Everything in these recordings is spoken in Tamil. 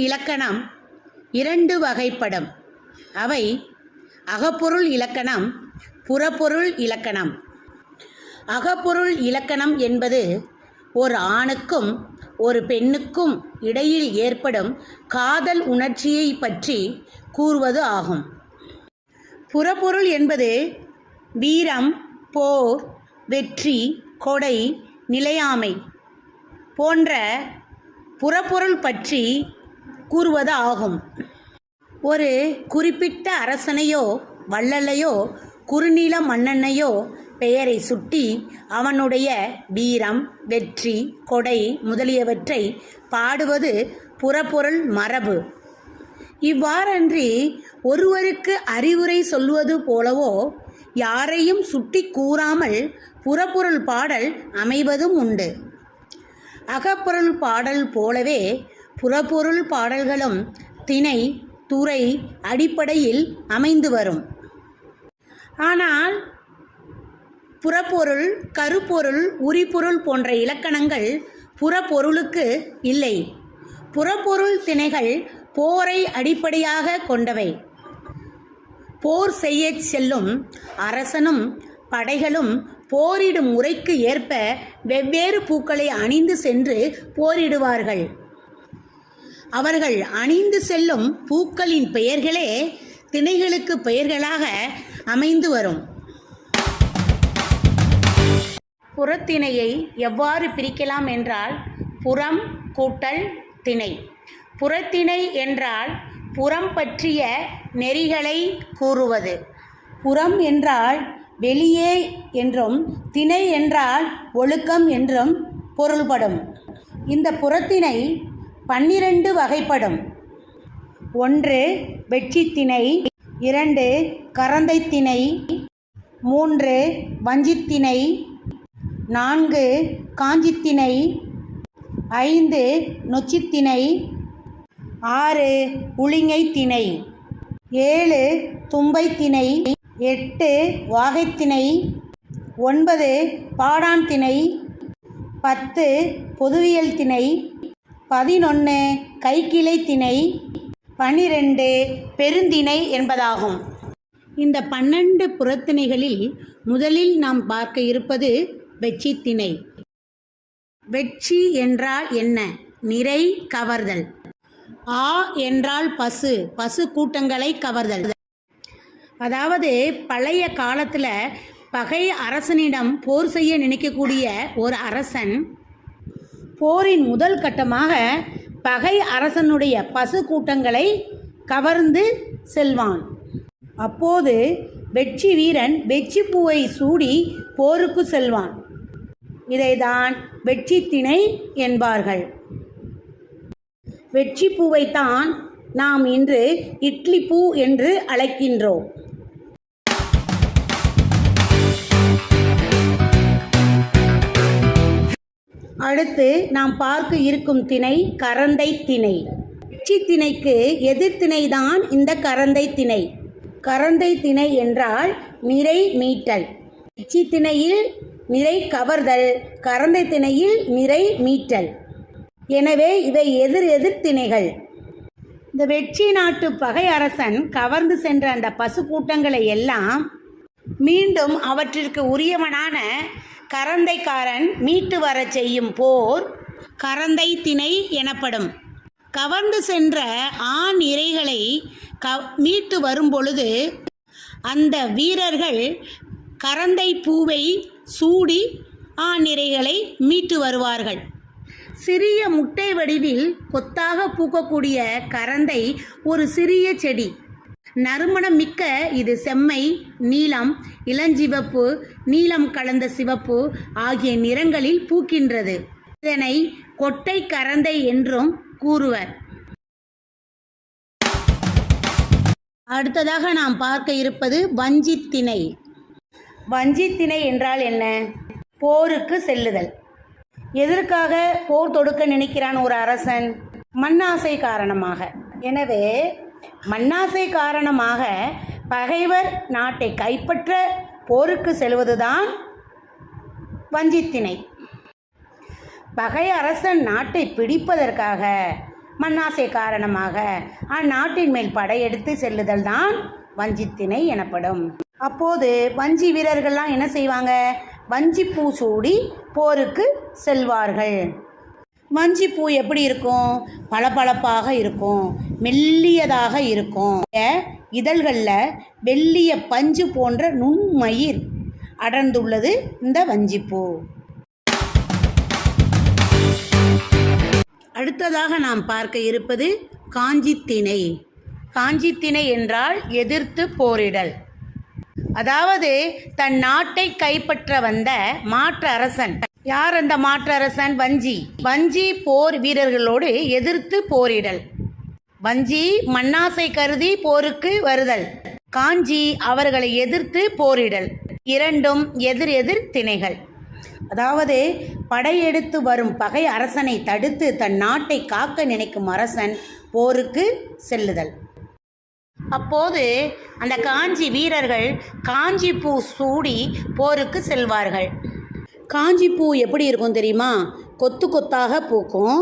இலக்கணம் இரண்டு வகைப்படும். அவை அகப்பொருள் இலக்கணம், புறப்பொருள் இலக்கணம். அகப்பொருள் இலக்கணம் என்பது ஒரு ஆணுக்கும் ஒரு பெண்ணுக்கும் இடையில் ஏற்படும் காதல் உணர்ச்சியை பற்றி கூறுவது ஆகும். புறப்பொருள் என்பது வீரம், போர், வெற்றி, கொடை, நிலையாமை போன்ற புறப்பொருள் பற்றி கூறுவது ஆகும். ஒரு குறிப்பிட்ட அரசனையோ வள்ளலையோ குறுநில மன்னனையோ பெயரை சுட்டி அவனுடைய வீரம், வெற்றி, கொடை முதலியவற்றை பாடுவது புறப்பொருள் மரபு. இவ்வாறன்றி ஒருவருக்கு அறிவுரை சொல்வது போலவோ யாரையும் சுட்டி கூறாமல் புறப்பொருள் பாடல் அமைவதும் உண்டு. அகப்பொருள் பாடல் போலவே புறப்பொருள் பாடல்களும் திணை, துறை அடிப்படையில் அமைந்து வரும். ஆனால் புறப்பொருள், கருப்பொருள், உரிபொருள் போன்ற இலக்கணங்கள் புறப்பொருளுக்கு இல்லை. புறப்பொருள் திணைகள் போரை அடிப்படையாக கொண்டவை. போர் செய்ய செல்லும் அரசனும் படைகளும் போரிடும் முறைக்கு ஏற்ப வெவ்வேறு பூக்களை அணிந்து சென்று போரிடுவார்கள். அவர்கள் அணிந்து செல்லும் பூக்களின் பெயர்களே திணைகளுக்கு பெயர்களாக அமைந்து வரும். புறத்திணையை எவ்வாறு பிரிக்கலாம் என்றால், புறம் கூட்டல் திணை. புறத்திணை என்றால் புறம் பற்றிய நெறிகளை கூறுவது. புறம் என்றால் வெளியே என்றும், திணை என்றால் ஒழுக்கம் என்றும் பொருள்படும். இந்த புறத்திணை 12 வகைப்படும். 1 வெட்சித்திணை, 2 கரந்தைத்திணை, 3 வஞ்சித்திணை, 4 காஞ்சித்திணை, 5 நொச்சித்திணை, 6 உளிங்கைத்திணை, 7 தும்பைத்திணை, 8 வாகைத்திணை, 9 பாடான் திணை, 10 பொதுவியல் திணை, 11 கைக்கிளை திணை, 12 பெருந்திணை என்பதாகும். இந்த 12 புறத்திணைகளில் முதலில் நாம் பார்க்க இருப்பது வெட்சித்திணை. வெட்சி என்றால் என்ன? நிறை கவர்தல். ஆ என்றால் பசு, பசு கூட்டங்களை கவர்தல். அதாவது பழைய காலத்தில் பகை அரசனிடம் போர் செய்ய நினைக்கக்கூடிய ஒரு அரசன் போரின் முதல் கட்டமாக பகை அரசனுடைய பசு கூட்டங்களை கவர்ந்து செல்வான். அப்போது வெட்சி வீரன் வெட்சி பூவை சூடி போருக்கு செல்வான். இதைதான் வெட்சித்திணை என்பார்கள். வெட்சி பூவைத்தான் நாம் இன்று இட்லி பூ என்று அழைக்கின்றோம். அடுத்து நாம் பார்க்க இருக்கும் திணை கரந்தை திணை. வெட்சித்திணைக்கு எதிர்த்திணைதான் இந்த கரந்தை திணை. கரந்தை திணை என்றால் நிறை மீட்டல். வெட்சித்திணையில் நிறை கவர்தல், கரந்தை திணையில் நிறை மீட்டல். எனவே இவை எதிர் திணைகள். இந்த வெட்சி நாட்டு பகை அரசன் கவர்ந்து சென்ற அந்த பசு கூட்டங்களை எல்லாம் மீண்டும் அவற்றிற்கு உரியவனான கரந்தைக்காரன் மீட்டு வர செய்யும் போர் கரந்தை திணை எனப்படும். கவர்ந்து சென்ற ஆண் இரைகளை மீட்டு வரும் பொழுது அந்த வீரர்கள் கரந்தை பூவை சூடி ஆண் இரைகளை மீட்டு வருவார்கள். சிறிய முட்டை வடிவில் கொத்தாக பூக்கக்கூடிய கரந்தை ஒரு சிறிய செடி. நறுமணம் மிக்க இது செம்மை, நீலம், இளஞ்சிவப்பு, நீலம் கலந்த சிவப்பு ஆகிய நிறங்களில் பூக்கின்றது. இதனை கொட்டை கரந்தை என்றும் கூறுவர். அடுத்ததாக நாம் பார்க்க இருப்பது வஞ்சித்திணை. வஞ்சித்திணை என்றால் என்ன? போருக்கு செல்லுதல். எதற்காக போர் தொடுக்க நினைக்கிறான் ஒரு அரசன்? மண்ணாசை காரணமாக. எனவே மண்ணாசை காரணமாக பகைவர் நாட்டை கைப்பற்ற போருக்கு செல்வதுதான் வஞ்சித்திணை. பகை அரசன் நாட்டை பிடிப்பதற்காக மண்ணாசை காரணமாக அந்நாட்டின் மேல் படையெடுத்து செல்லுதல் தான் வஞ்சித்திணை எனப்படும். அப்போது வஞ்சி வீரர்கள்லாம் என்ன செய்வாங்க? வஞ்சிப்பூ சூடி போருக்கு செல்வார்கள். வஞ்சிப்பூ எப்படி இருக்கும்? பளபளப்பாக இருக்கும், மெல்லியதாக இருக்கும். இதழ்களில் வெள்ளிய பஞ்சு போன்ற நுண்மயிர் அடர்ந்துள்ளது இந்த வஞ்சிப்பூ. அடுத்ததாக நாம் பார்க்க இருப்பது காஞ்சித்திணை. காஞ்சித்திணை என்றால் எதிர்த்து போரிடல். அதாவது தன் நாட்டை கைப்பற்ற வந்த மாற்று அரசன். யார் அந்த மாற்று அரசன்? வஞ்சி. வஞ்சி போர் வீரர்களோடு எதிர்த்து போரிடல். வஞ்சி மண்ணாசை கருதி போருக்கு வருதல். காஞ்சி அவர்களை எதிர்த்து போரிடல். இரண்டும் எதிர் எதிர் திணைகள். அதாவது படையெடுத்து வரும் பகை அரசனை தடுத்து தன் நாட்டை காக்க நினைக்கும் அரசன் போருக்கு செல்லுதல். அப்போது அந்த காஞ்சி வீரர்கள் காஞ்சிப்பூ சூடி போருக்கு செல்வார்கள். காஞ்சிப்பூ எப்படி இருக்கும் தெரியுமா? கொத்து கொத்தாக பூக்கும்,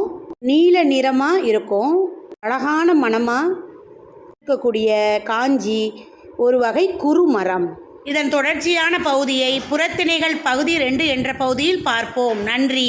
நீல நிறமாக இருக்கும், அழகான மணமாக இருக்கக்கூடிய காஞ்சி ஒரு வகை குறுமரம். இதன் தொடர்ச்சியான பகுதியை புறத்திணைகள் பகுதி 2 என்ற பகுதியில் பார்ப்போம். நன்றி.